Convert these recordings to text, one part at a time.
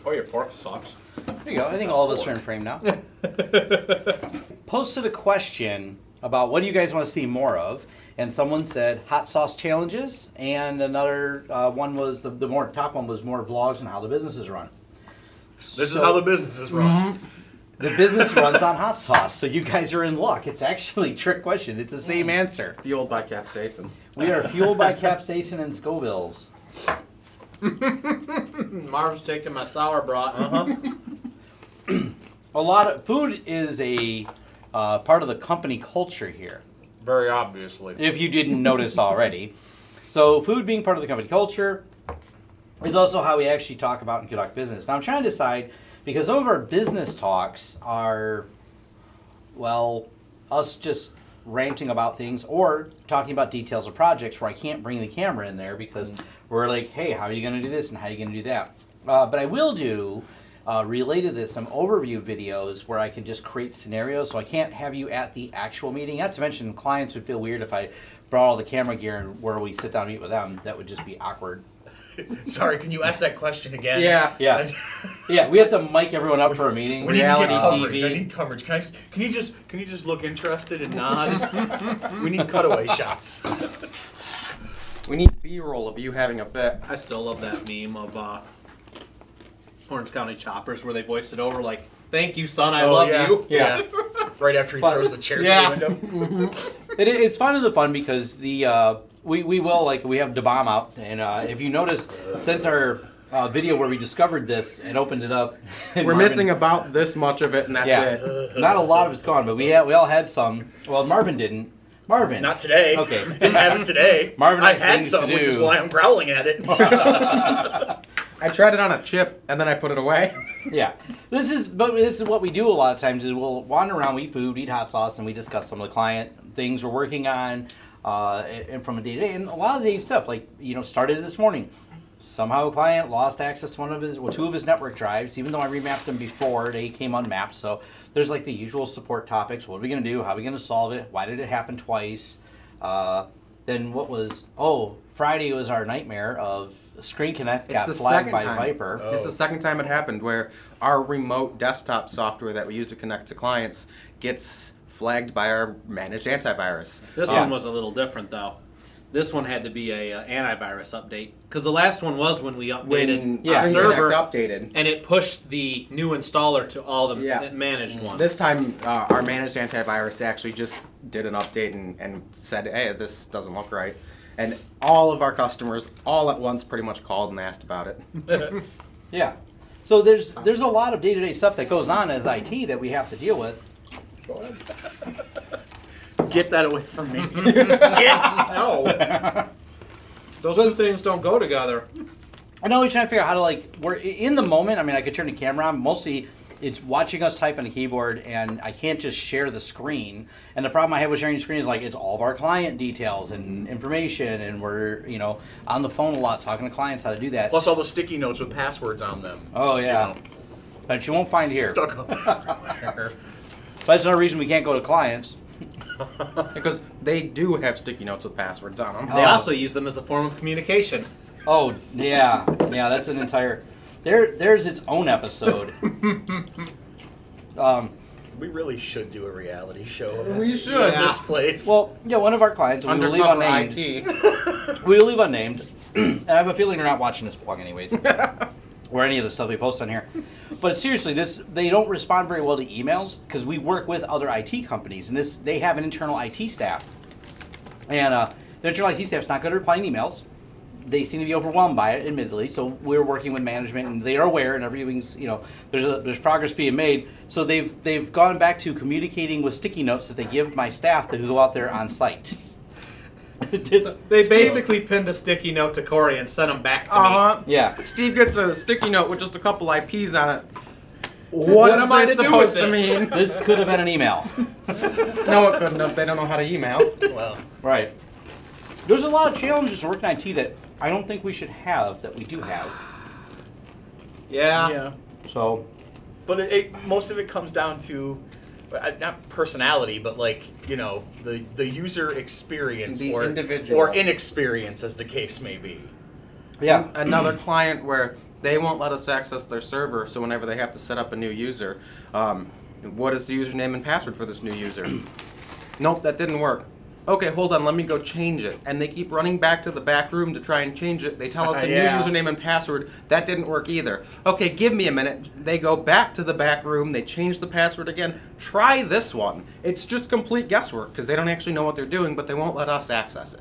Oh, your fork sucks. There you go. I think all of us are in frame now. Posted a question about what do you guys want to see more of, and someone said hot sauce challenges, and another one was the more top one was more vlogs and how the business is run. This is how the business is run. Mm-hmm. The business runs on hot sauce, so you guys are in luck. It's actually a trick question. It's the same answer. Fueled by capsaicin. We are fueled by capsaicin and Scovilles. Marv's taking my sour brat. A lot of food is a part of the company culture here, Very obviously. if you didn't notice already. So food being part of the company culture is also how we actually talk about and conduct business. Now I'm trying to decide, because some of our business talks are, well, us just ranting about things or talking about details of projects where I can't bring the camera in there because we're like, hey, how are you going to do this and how are you going to do that? But I will do, related to this, some overview videos where I can just create scenarios, so I can't have you at the actual meeting. Not to mention, clients would feel weird if I brought all the camera gear and where we sit down and meet with them. That would just be awkward. Sorry, can you ask that question again? Yeah. Yeah. Yeah, we have to mic everyone up for a meeting. We need to get Reality coverage. TV. I need coverage. Can you just look interested and nod? We need cutaway shots. We need B-roll of you having a fit. I still love that meme of Orange County Choppers where they voiced it over like, "Thank you, son, I love you." Yeah. Right after he But- throws the chair Yeah. through the window. It's fun and the fun because the we will, like, we have the bomb out, and if you notice, since our video where we discovered this and opened it up, and We're Marvin- missing about this much of it, and that's yeah, it. not a lot of it's gone, but we all had some. Well, Marvin didn't. Marvin, Not today. Okay. Didn't have it today. Marvin I has had things to some, which is do. why I'm growling at it. I tried it on a chip, and then I put it away. Yeah, this is what we do a lot of times is we'll wander around, we eat food, eat hot sauce, and we discuss some of the client things we're working on, and from a day to day, and a lot of the day stuff like started this morning. Somehow a client lost access to two of his network drives, even though I remapped them before they came unmapped. So there's like the usual support topics. What are we going to do? How are we going to solve it? Why did it happen twice? Then Friday was our nightmare of Screen Connect got flagged by Viper. It's the second time it happened where our remote desktop software that we use to connect to clients gets flagged by our managed antivirus. This one was a little different though. This one had to be a antivirus update because the last one was when we updated When our Screen server Connect updated. and it pushed the new installer to all the Yeah. managed ones. This time, our managed antivirus actually just did an update and said, hey, this doesn't look right. And all of our customers, all at once, pretty much called and asked about it. Yeah. So there's a lot of day-to-day stuff that goes on as IT that we have to deal with. Get that away from me. No. Those two things don't go together. I know we're trying to figure out how to we're in the moment. I mean, I could turn the camera on. Mostly, it's watching us type on a keyboard, and I can't just share the screen. And the problem I have with sharing the screen is it's all of our client details and information, and we're on the phone a lot talking to clients how to do that. Plus all the sticky notes with passwords on them. Oh yeah, but you won't find here. Stuck up everywhere. That's another reason we can't go to clients. Because they do have sticky notes with passwords on them. They also use them as a form of communication. Oh yeah, that's an entire. There's its own episode. We really should do a reality show of We should. this place. Well, one of our clients, we will leave Undercover unnamed. IT. We will leave unnamed. And I have a feeling they're not watching this blog anyways. Or any of the stuff we post on here. But seriously, they don't respond very well to emails because we work with other IT companies, and they have an internal IT staff. And the internal IT staff's not good at replying emails. They seem to be overwhelmed by it, admittedly. So we're working with management, and they are aware, and everything's there's progress being made. So they've gone back to communicating with sticky notes that they give my staff that go out there on site. They basically pinned a sticky note to Corey and sent them back to me. Yeah. Steve gets a sticky note with just a couple IPs on it. What am I supposed to mean? This could have been an email. No, it couldn't have. They don't know how to email. well, Right. There's a lot of challenges in working IT that I don't think we should have that we do have. yeah. So, But most of it comes down to not personality, but the user experience The individual. or inexperience, as the case may be. yeah. Another client where They won't let us access their server, so whenever they have to set up a new user, what is the username and password for this new user? Nope, that didn't work. Okay, hold on, let me go change it. And they keep running back to the back room to try and change it. They tell us a Yeah. new username and password. That didn't work either. Okay, give me a minute. They go back to the back room. They change the password again. Try this one. It's just complete guesswork because they don't actually know what they're doing, but they won't let us access it.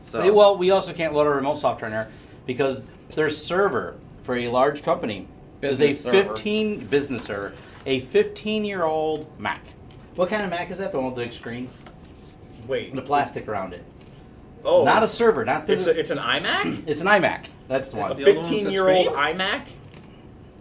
So Well, we also can't load a remote software in there because their server for a large company Business is a server. 15-year-old Mac. What kind of Mac is that? The one with the big screen? Wait. And the plastic around it. Oh. Not a server, not It's this. it's an iMac. It's an iMac. That's the A one. the other one with the 15-year-old screen? iMac.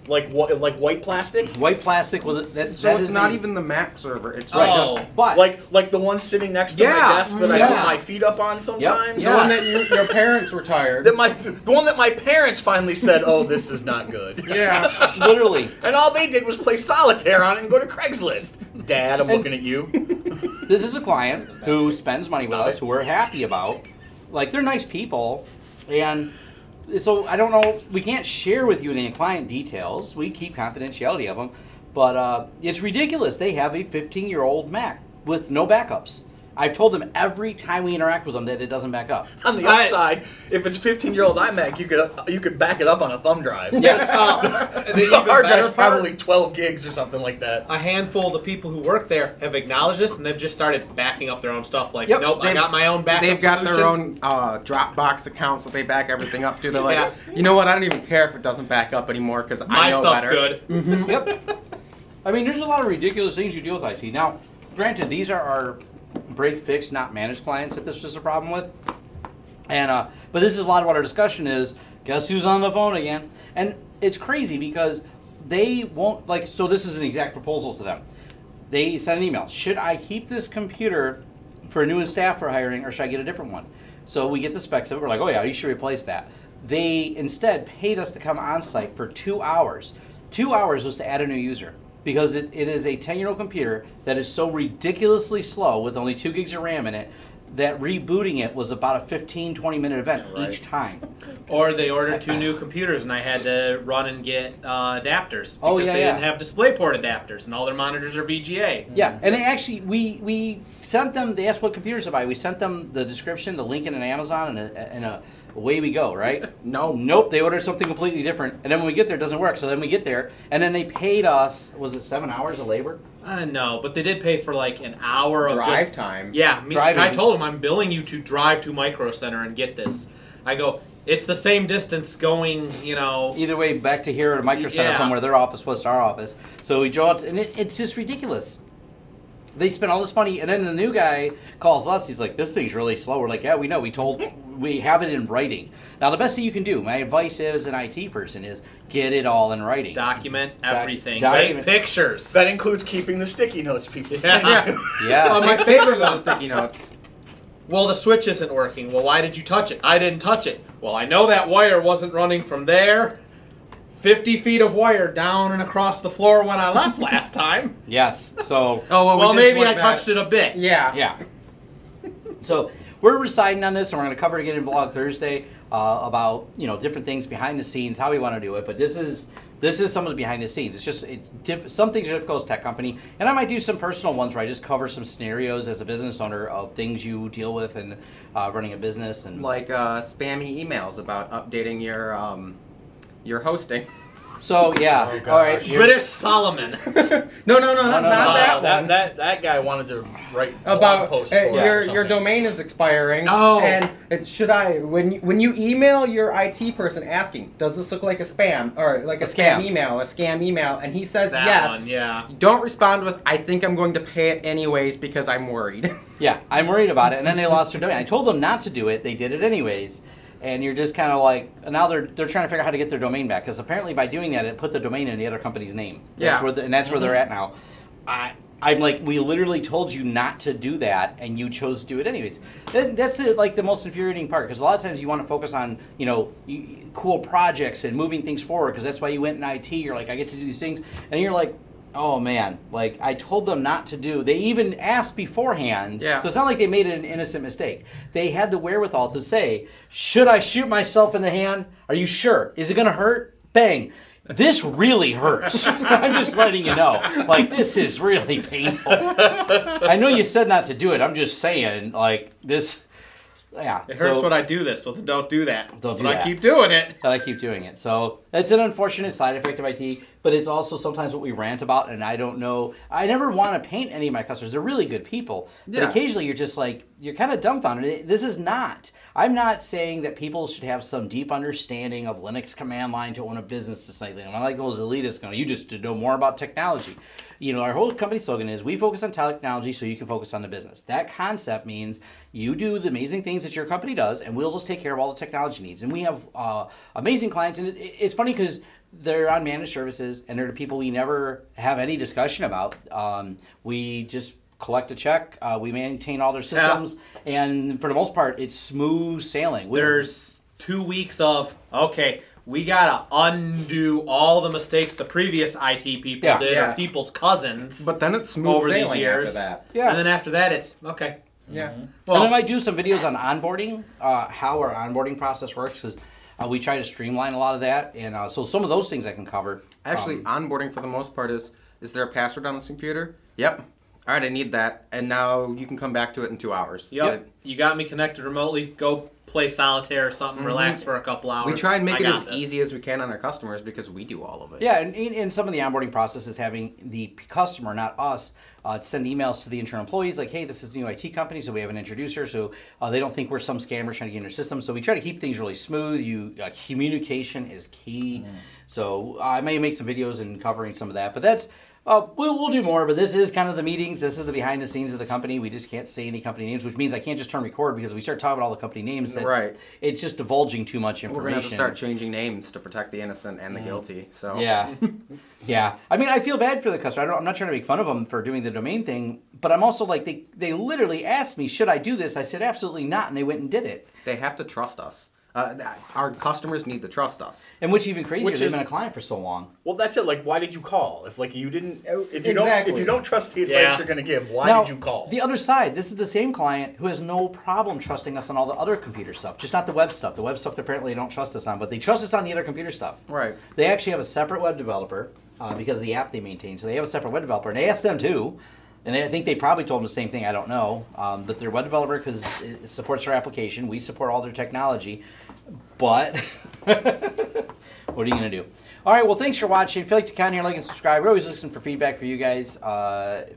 Like what? Like white plastic. White plastic with it. That, So that it's is not a- even the Mac server. It's Oh. just But Like the one sitting next to my Yeah, desk that I yeah. put my feet up on sometimes. the one that your parents retired. The one that my parents finally said, "Oh, this is not good." Yeah. literally, And all they did was play solitaire on it and go to Craigslist. Dad, I'm And- looking at you. this is a client who spends money with Stop us, it. who we're happy about. Like, they're nice people, and so I don't know. We can't share with you any client details. We keep confidentiality of them, but it's ridiculous. They have a 15-year-old Mac with no backups. I've told them every time we interact with them that it doesn't back up. On the I- upside, if it's a 15-year-old iMac, you could back it up on a thumb drive. Yes. The The even hard better drive's part, probably 12 gigs or something like that. a handful of the people who work there have acknowledged this, and they've just started backing up their own stuff. Like, Yep, nope, I they've- got my own backup They've got solution. their own Dropbox accounts that they back everything up to. They're like, Yeah. you know what? I don't even care if it doesn't back up anymore because I My know stuff's better. good. Yep. I mean, there's a lot of ridiculous things you deal with IT. Now, granted, these are our break, fix, not managed clients that this was a problem with. And but this is a lot of what our discussion is. Guess who's on the phone again? And it's crazy because they won't like. So this is an exact proposal to them. They sent an email. Should I keep this computer for a new staff for hiring, or should I get a different one? So we get the specs of it. We're like, oh yeah, you should replace that. They instead paid us to come on site for 2 hours. 2 hours was to add a new user because it is a 10-year-old computer that is so ridiculously slow with only 2 gigs of RAM in it that rebooting it was about a 15-20 minute event Right. each time. Or they ordered 2 new computers, and I had to run and get adapters because Oh, yeah, they yeah. didn't have DisplayPort adapters, and all their monitors are VGA. Yeah, and they actually we sent them. They asked what computers to buy. We sent them the description, the link in an Amazon, and away we go. Right? Nope. They ordered something completely different, and then when we get there, it doesn't work. So then we get there, and then they paid us. Was it 7 hours of labor? No, but they did pay for like an hour of Drive just time. Yeah, Driving. I told them I'm billing you to drive to Micro Center and get this. I go, it's the same distance going, Either way, back to here at Micro Center Yeah. from where their office was to our office. So we drove out, and it's just ridiculous. They spent all this money, and then the new guy calls us. He's like, "This thing's really slow." We're like, "Yeah, we know. We have it in writing." Now, the best thing you can do, my advice as an IT person, is get it all in writing. document everything. document- Take pictures. That includes keeping the sticky notes people send Yeah. you. Yes. Oh, my favorite are the sticky notes. Well, the switch isn't working. Well, why did you touch it? I didn't touch it. Well, I know that wire wasn't running from there. 50 feet of wire down and across the floor when I left last time. Yes. So Oh, Well, we did maybe one I that- touched it a bit. Yeah. yeah. So we're deciding on this, and we're going to cover it again in Blog Thursday about different things behind the scenes, how we want to do it. But this is some of the behind the scenes. Some things are difficult as a tech company, and I might do some personal ones where I just cover some scenarios as a business owner of things you deal with and running a business and Like spammy emails about updating your hosting. So yeah. Oh, gosh. All right. British Solomon. No, not no, that one. That guy wanted to write About blog posts for us or your something. domain is expiring. Oh. And when you email your IT person asking, does this look like a spam or like a scam. scam email, and he says That yes. one, yeah. Don't respond with I think I'm going to pay it anyways because I'm worried. Yeah, I'm worried about it. And then they lost their domain. I told them not to do it. They did it anyways. And you're just kind of like, now they're trying to figure out how to get their domain back. Because apparently by doing that, it put the domain in the other company's name. Yeah. That's where they're at now. I'm like, we literally told you not to do that, and you chose to do it anyways. That's like the most infuriating part. Because a lot of times you want to focus on, cool projects and moving things forward. Because that's why you went in IT. You're like, I get to do these things. And you're like, oh man, like I told them not to do. They even asked beforehand. Yeah. So it's not like they made an innocent mistake. They had the wherewithal to say, should I shoot myself in the hand? Are you sure? Is it going to hurt? bang. This really hurts. I'm just letting you know. Like, this is really painful. I know you said not to do it. I'm just saying, like, this, yeah. It hurts when I do this, well, then don't do that. Don't do but that. I keep doing it. I keep doing it. So it's an unfortunate side effect of IT, but it's also sometimes what we rant about, and I don't know. I never want to paint any of my customers. They're really good people. But Yeah. occasionally you're just like, you're kind of dumbfounded. This is not. I'm not saying that people should have some deep understanding of Linux command line to own a business or something. I'm not like those elitists going, you just to know more about technology. You know, our whole company slogan is, we focus on technology so you can focus on the business. That concept means you do the amazing things that your company does, and we'll just take care of all the technology needs. And we have amazing clients, and it's funny because they're on managed services, and they're the people we never have any discussion about. We just collect a check, we maintain all their systems, and for the most part, it's smooth sailing. There's 2 weeks of, okay, we gotta undo all the mistakes the previous IT people Yeah. did, Yeah. or people's cousins, But then it's smooth over sailing these years. after that. Yeah. And then after that, it's, okay. Yeah. Well, And then I do some videos on onboarding, how our onboarding process works, because we try to streamline a lot of that, and so some of those things I can cover. Actually, onboarding for the most part is there a password on this computer? Yep. All right, I need that. And now you can come back to it in 2 hours. yep, you got me connected remotely. Go play solitaire or something, relax for a couple hours. We try and make I it got as this. easy as we can on our customers because we do all of it. Yeah, and in some of the onboarding process is having the customer, not us, send emails to the internal employees like, hey, this is a new IT company, so we have an introducer, so they don't think we're some scammers trying to get in their system. So we try to keep things really smooth. Communication is key. So I may make some videos and covering some of that, but that's we'll do more. But this is kind of the meetings. This is the behind the scenes of the company. We just can't say any company names, which means I can't just turn record because if we start talking about all the company names, that Right. It's just divulging too much We're information. going to have to start changing names to protect the innocent and the guilty. So Yeah, yeah. I mean, I feel bad for the customer. I'm not trying to make fun of them for doing the domain thing, but I'm also like, they literally asked me, should I do this? I said, absolutely not, and they went and did it. they have to trust us. Our customers need to trust us. And which even crazier, Which they've is- been a client for so long. Well, that's it. Like, why did you call? If like you didn't, if you Exactly. don't trust the advice Yeah. you're going to give, why Now, did you call? the other side, this is the same client who has no problem trusting us on all the other computer stuff, just not the web stuff. The web stuff apparently they don't trust us on, but they trust us on the other computer stuff. Right. They actually have a separate web developer because of the app they maintain. So they have a separate web developer, and they asked them too. And I think they probably told them the same thing. I don't know. But their web developer, because it supports our application, we support all their technology. But what are you gonna do? All right. Well, thanks for watching. If you like to comment here, like and subscribe. We're always listening for feedback for you guys,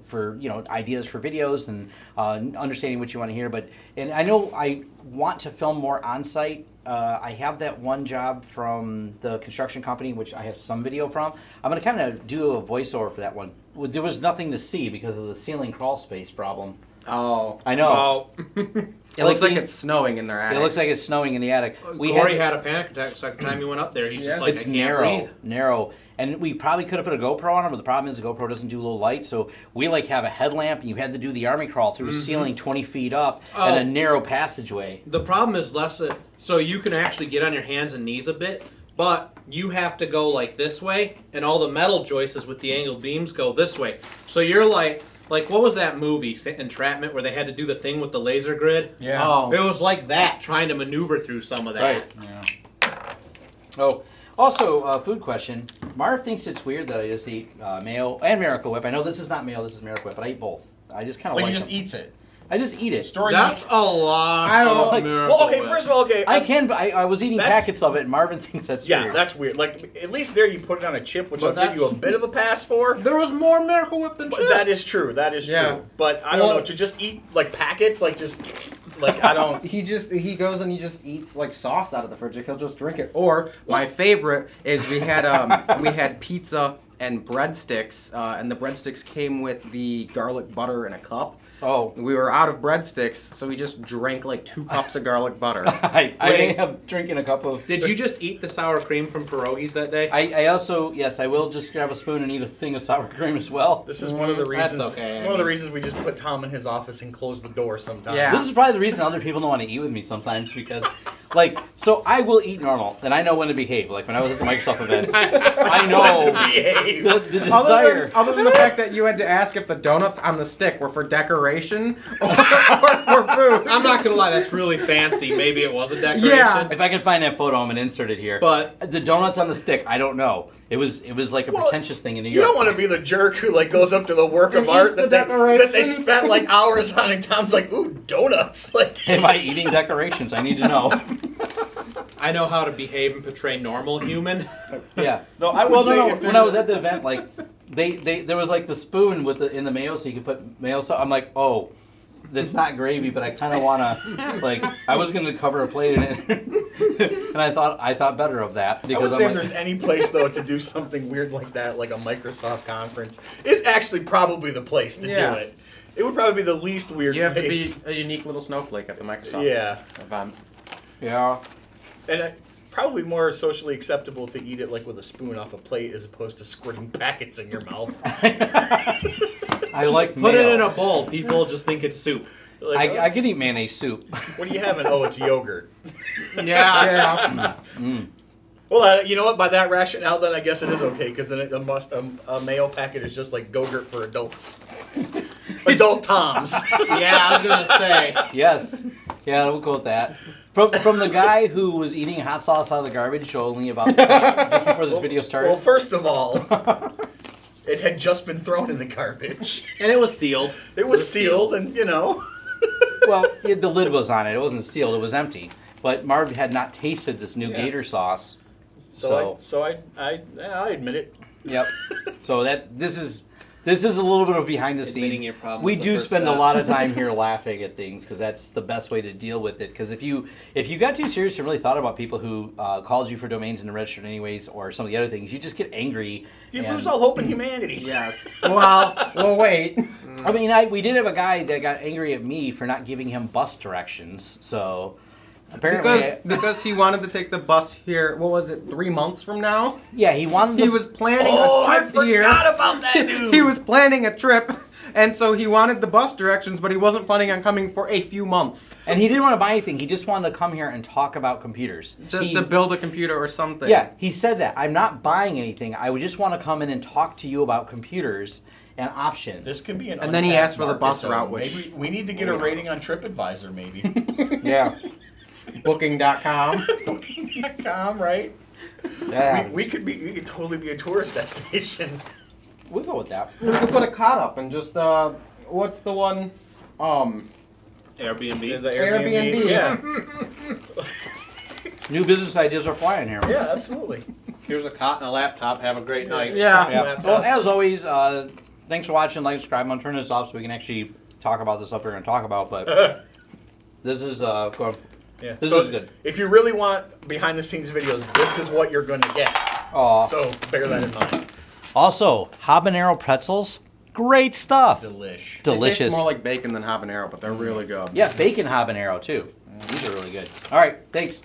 for ideas for videos and understanding what you want to hear. And I know I want to film more on site. I have that one job from the construction company, which I have some video from. I'm going to kind of do a voiceover for that one. There was nothing to see because of the ceiling crawl space problem. Oh. I know. Oh, It looks like it's snowing in their attic. It looks like it's snowing in the attic. Corey had a panic attack the second time he went up there. He's just like, It's I can't breathe. narrow. And we probably could have put a GoPro on it, but the problem is the GoPro doesn't do low light. So we like have a headlamp, and you had to do the army crawl through a ceiling 20 feet up and a narrow passageway. The problem is less so you can actually get on your hands and knees a bit, but you have to go like this way, and all the metal joists with the angled beams go this way. So you're like what was that movie, Entrapment, where they had to do the thing with the laser grid? Yeah. Oh. It was like that, trying to maneuver through some of that. Right. Yeah. Oh, also, food question. Marv thinks it's weird that I just eat mayo and Miracle Whip. I know this is not mayo, this is Miracle Whip, but I eat both. I just kind of Like like he just them. eats it. I just eat it. Story. That's a lot I don't of like- Miracle Well, okay. Whip. First of all, okay. I can, but I was eating That's- packets of it, and Marvin thinks that's Yeah, weird. that's weird. Like at least there you put it on a chip, which But I'll give you a that's- bit of a pass for. There was more Miracle Whip than But chip. that is true. That is Yeah. true. But I don't Well- know, to just eat like packets, like just like I don't. He goes and he just eats like sauce out of the fridge. Like, he'll just drink it. Or my favorite is we had pizza and breadsticks, and the breadsticks came with the garlic butter in a cup. Oh. We were out of breadsticks, so we just drank like 2 cups of garlic butter. I Wait. am drinking a cup of... Did you just eat the sour cream from pierogies that day? I also, yes, I will just grab a spoon and eat a thing of sour cream as well. This is one of the That's reasons. okay, It's I one of the mean- reasons we just put Tom in his office and close the door sometimes. Yeah. This is probably the reason other people don't want to eat with me sometimes, because Like, so I will eat normal, and I know when to behave. Like when I was at the Microsoft events, I know behave. the desire. Other than the fact that you had to ask if the donuts on the stick were for decoration or for food. I'm not gonna lie, that's really fancy. Maybe it was a decoration. Yeah. If I can find that photo, I'm gonna insert it here. But The donuts on the stick, I don't know. It was like a Well, pretentious thing in New You York. don't want to be the jerk who like goes up to the work of And art eats the that they decorations. spent like hours on, and Tom's like, "Ooh, donuts!" Like, Am I eating decorations? I need to know. I know how to behave and portray normal human. Yeah. No, I would say if When there's I was a- at the event, like they there was like the spoon with the in the mayo, so you could put mayo. So I'm like, oh, that's not gravy, but I kind of wanna like I was gonna cover a plate in it, and I thought better of that I because would I'm say like, if there's any place though to do something weird like that, like a Microsoft conference, is actually probably the place to Yeah. do it. It would probably be the least weird You have to be place. a unique little snowflake at the Microsoft Yeah, event. yeah. and probably more socially acceptable to eat it like with a spoon off a plate as opposed to squirting packets in your mouth. I like Put it mayo. in a bowl. People just think it's soup. Like, I could eat mayonnaise soup. what are you having? Oh, it's yogurt. Yeah. Yeah. Mm. Well, you know what? By that rationale, then I guess it is okay because then a mayo packet is just like Go-Gurt for adults, adult Toms. Yeah, I was gonna say. Yes. Yeah, we'll go with that. From the guy who was eating hot sauce out of the garbage only about just before this video started. Well, first of all, it had just been thrown in the garbage. And it was sealed. It was sealed, and you know. Well, the lid was on it. It wasn't sealed. It was empty. But Marv had not tasted this new Yeah. Gator sauce. So I admit it. Yep. So this is a little bit of behind the Admitting scenes. your problems We the do first spend a step. lot of time here laughing at things because that's the best way to deal with it. Because if you got too serious and really thought about people who called you for domains and registered anyways, or some of the other things, you just get angry. You and- lose all hope in humanity. Yes. Well, wait. I mean, we did have a guy that got angry at me for not giving him bus directions. So apparently, Because he wanted to take the bus here. What was it? 3 months from now. yeah, he wanted. He to- was planning Oh, a I trip here. forgot about that dude. He was planning a trip, and so he wanted the bus directions, but he wasn't planning on coming for a few months and he didn't want to buy anything. He just wanted to come here and talk about computers. just to build a computer or something. Yeah, he said that. I'm not buying anything. I would just want to come in and talk to you about computers and options. This could be an And then he untapped asked for the market, bus though. route, which maybe we need to get a rating on TripAdvisor, maybe. Yeah. Booking.com. Booking.com, right? Yeah. We could totally be a tourist destination. We'll go with that. We could put a cot up and just what's the one? Airbnb. The Airbnb. Yeah, New business ideas are flying here. yeah, absolutely. Here's a cot and a laptop. Have a great night. Yeah. Yeah. Laptop. Well, as always, thanks for watching. Like, subscribe. I'm gonna turn this off so we can actually talk about the stuff we're gonna talk about. But this is go. Yeah. This So is good. If you really want behind the scenes videos, this is what you're going to get. Aw. So bear that in mind. Also, habanero pretzels, great stuff. Delish. It Delicious. tastes more like bacon than habanero, but they're really good. Yeah, bacon habanero too. These are really good. All right, thanks.